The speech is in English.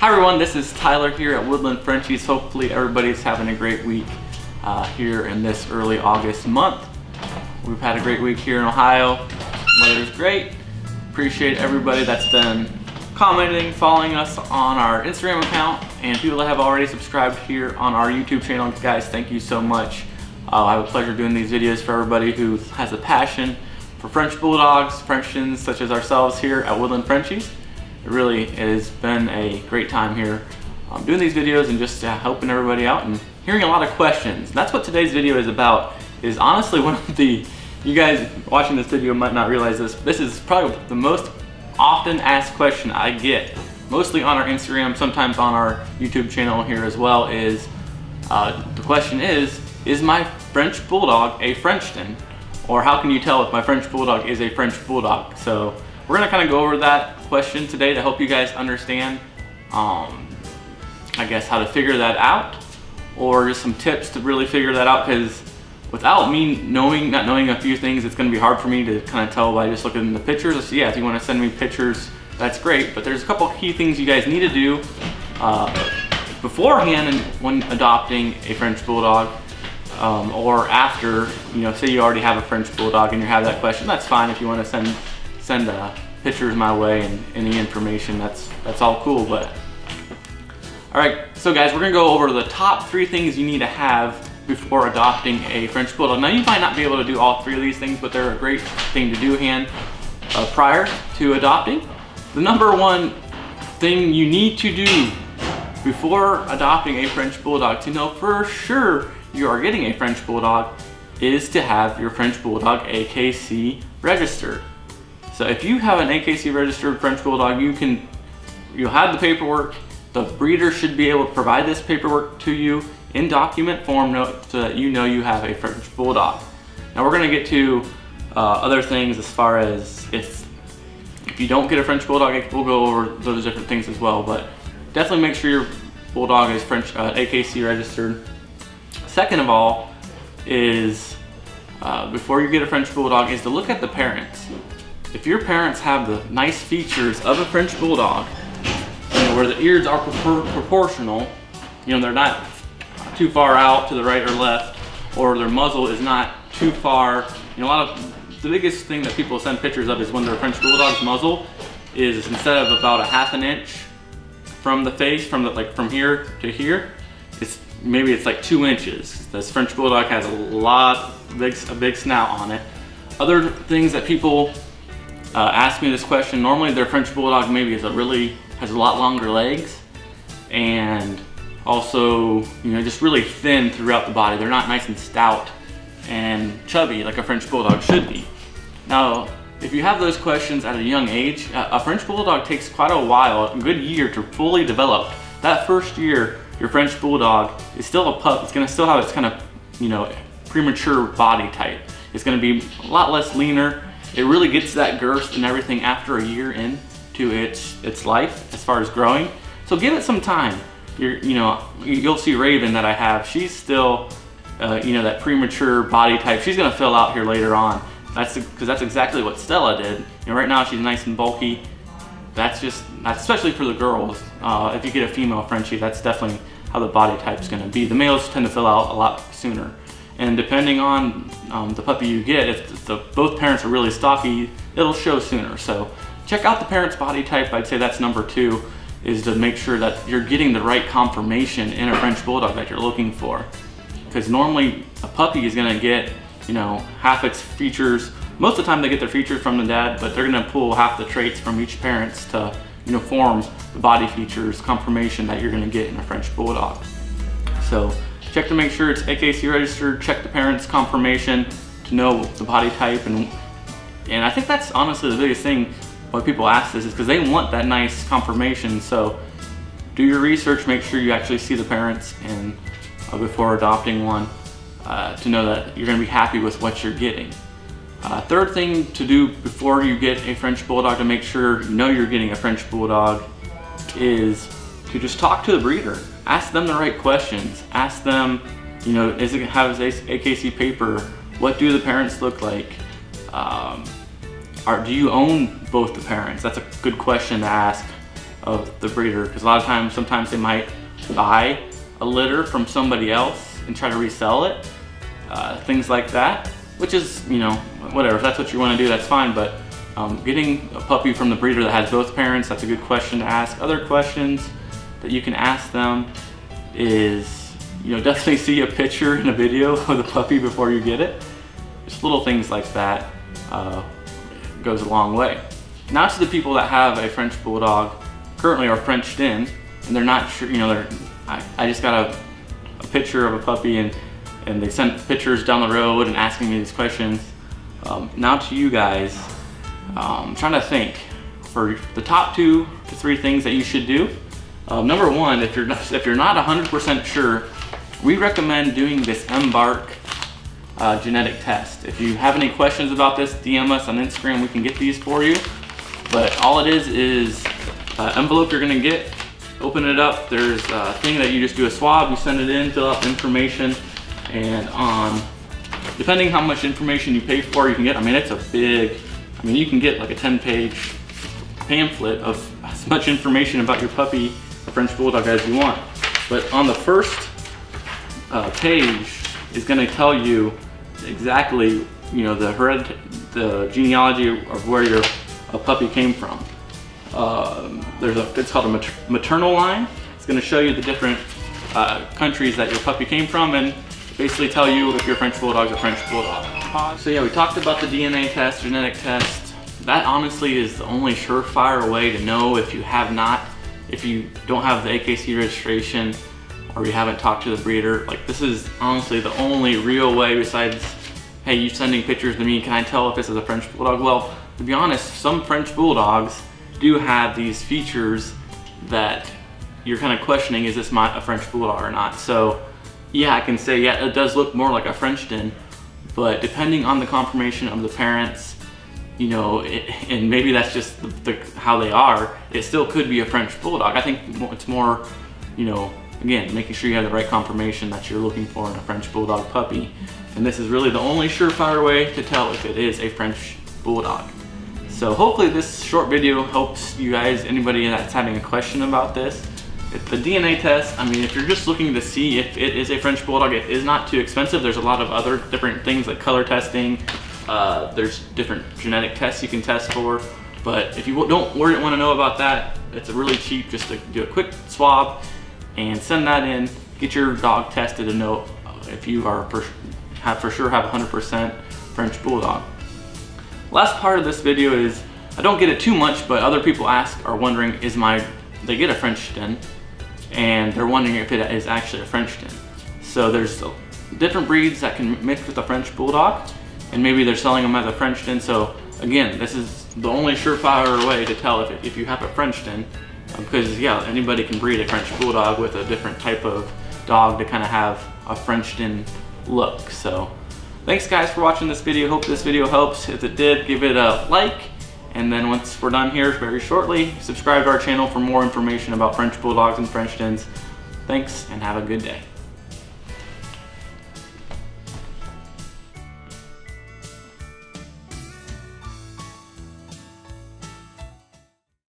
Hi everyone, this is Tyler here at Woodland Frenchies. Hopefully everybody's having a great week here in this early August month. We've had a great week here in Ohio. Weather's great. Appreciate everybody that's been commenting, following us on our Instagram account, and people that have already subscribed here on our YouTube channel. Guys, thank you so much. I have a pleasure doing these videos for everybody who has a passion for French Bulldogs, Frenchtons, such as ourselves here at Woodland Frenchies. It really has been a great time here doing these videos and just helping everybody out and hearing a lot of questions. And that's what today's video is about, is honestly one of the, you guys watching this video might not realize this is probably the most often asked question I get, mostly on our Instagram, sometimes on our YouTube channel here as well, is the question is my French Bulldog a Frenchton? Or how can you tell if my French Bulldog is a French Bulldog? So we're gonna kind of go over that question today to help you guys understand, I guess, how to figure that out, or just some tips to really figure that out, because without me not knowing a few things, it's gonna be hard for me to kind of tell by just looking at the pictures. So yeah, if you wanna send me pictures, that's great, but there's a couple key things you guys need to do beforehand when adopting a French Bulldog, or after, you know, say you already have a French Bulldog and you have that question, that's fine. If you wanna send pictures my way and any information, that's all cool. But all right, so guys, we're gonna go over the top 3 things you need to have before adopting a French Bulldog. Now, you might not be able to do all 3 of these things, but they're a great thing to do prior to adopting. The number 1 thing you need to do before adopting a French Bulldog to know for sure you are getting a French Bulldog is to have your French Bulldog AKC registered. So if you have an AKC registered French Bulldog, you'll have the paperwork. The breeder should be able to provide this paperwork to you in document form so that you know you have a French Bulldog. Now we're gonna get to other things as far as if you don't get a French Bulldog, we'll go over those different things as well, but definitely make sure your Bulldog is French AKC registered. Second of all is, before you get a French Bulldog, is to look at the parents. If your parents have the nice features of a French Bulldog, you know, where the ears are proportional, you know, they're not too far out to the right or left, or their muzzle is not too far. You know, the biggest thing that people send pictures of is when their French Bulldog's muzzle is, instead of about a ½ inch from the face, from here to here, maybe it's like 2 inches. This French Bulldog has a big snout on it. Other things that people ask me this question, normally their French Bulldog maybe has a lot longer legs, and also, you know, just really thin throughout the body. They're not nice and stout and chubby like a French Bulldog should be. Now, if you have those questions at a young age, a French Bulldog takes quite a while, a good year, to fully develop. That first year, your French Bulldog is still a pup. It's gonna still have its kind of, you know, premature body type. It's gonna be a lot less leaner. It really gets that girth and everything after a year into its life as far as growing. So give it some time. You'll see Raven that I have. She's still, you know, that premature body type. She's gonna fill out here later on. Because that's exactly what Stella did. You know, right now she's nice and bulky. That's especially for the girls. If you get a female Frenchie, that's definitely how the body type's gonna be. The males tend to fill out a lot sooner. And depending on the puppy you get, if both parents are really stocky, it'll show sooner. So check out the parent's body type. I'd say that's number 2, is to make sure that you're getting the right conformation in a French Bulldog that you're looking for. Because normally a puppy is gonna get, you know, half its features. Most of the time they get their features from the dad, but they're gonna pull half the traits from each parents to, you know, form the body features, conformation that you're gonna get in a French Bulldog. So check to make sure it's AKC registered, check the parents' conformation to know the body type, and I think that's honestly the biggest thing why people ask this, is because they want that nice conformation. So do your research, make sure you actually see the parents and before adopting one, to know that you're gonna be happy with what you're getting. Third thing to do before you get a French Bulldog to make sure you know you're getting a French Bulldog is to just talk to the breeder. Ask them the right questions. Ask them, you know, does it have AKC paper? What do the parents look like? Do you own both the parents? That's a good question to ask. of the breeder, because a lot of times, sometimes they might buy a litter from somebody else and try to resell it, things like that, which is, you know, whatever. If that's what you want to do, that's fine. But getting a puppy from the breeder that has both parents, that's a good question to ask. Other questions that you can ask them is, you know, definitely see a picture and a video of the puppy before you get it. Just little things like that goes a long way. Now to the people that have a French Bulldog currently, or Frenchton, and they're not sure, you know, I just got a picture of a puppy and they sent pictures down the road and asking me these questions. Now to you guys, I'm trying to think for the top 2 to 3 things that you should do. Number 1, if you're not 100% sure, we recommend doing this Mbarc genetic test. If you have any questions about this, DM us on Instagram. We can get these for you. But all it is envelope you're gonna get. Open it up. There's a thing that you just do a swab. You send it in, fill out the information, and depending how much information you pay for, you can get. I mean, it's a big. I mean, you can get like a 10-page pamphlet of as much information about your puppy, a French Bulldog, as you want. But on the first page is going to tell you exactly, you know, the genealogy of where your puppy came from. It's called a maternal line. It's going to show you the different countries that your puppy came from and basically tell you if your French Bulldog's a French Bulldog. So yeah, we talked about the DNA test, genetic test. That honestly is the only surefire way to know if you don't have the AKC registration or you haven't talked to the breeder. Like, this is honestly the only real way besides, hey, you sending pictures to me, can I tell if this is a French Bulldog? Well, to be honest, some French Bulldogs do have these features that you're kind of questioning, is this a French Bulldog or not? So yeah, I can say, yeah, it does look more like a Frenchton, but depending on the confirmation of the parents, you know, and maybe that's just how they are, it still could be a French Bulldog. I think it's more, you know, again, making sure you have the right confirmation that you're looking for in a French Bulldog puppy. And this is really the only surefire way to tell if it is a French Bulldog. So hopefully this short video helps you guys, anybody that's having a question about this. The DNA test, I mean, if you're just looking to see if it is a French Bulldog, it is not too expensive. There's a lot of other different things like color testing. There's different genetic tests you can test for. But if you don't want to know about that, it's really cheap just to do a quick swab and send that in. Get your dog tested to know if you are for sure have 100% French Bulldog. Last part of this video is, I don't get it too much, but other people are wondering, they get a Frenchton and they're wondering if it is actually a Frenchton. So there's different breeds that can mix with a French Bulldog, and maybe they're selling them as a Frenchton. So again, this is the only surefire way to tell if you have a Frenchton, because yeah, anybody can breed a French Bulldog with a different type of dog to kind of have a Frenchton look. So thanks guys for watching this video. Hope this video helps. If it did, give it a like. And then once we're done here very shortly, subscribe to our channel for more information about French Bulldogs and Frenchtons. Thanks and have a good day.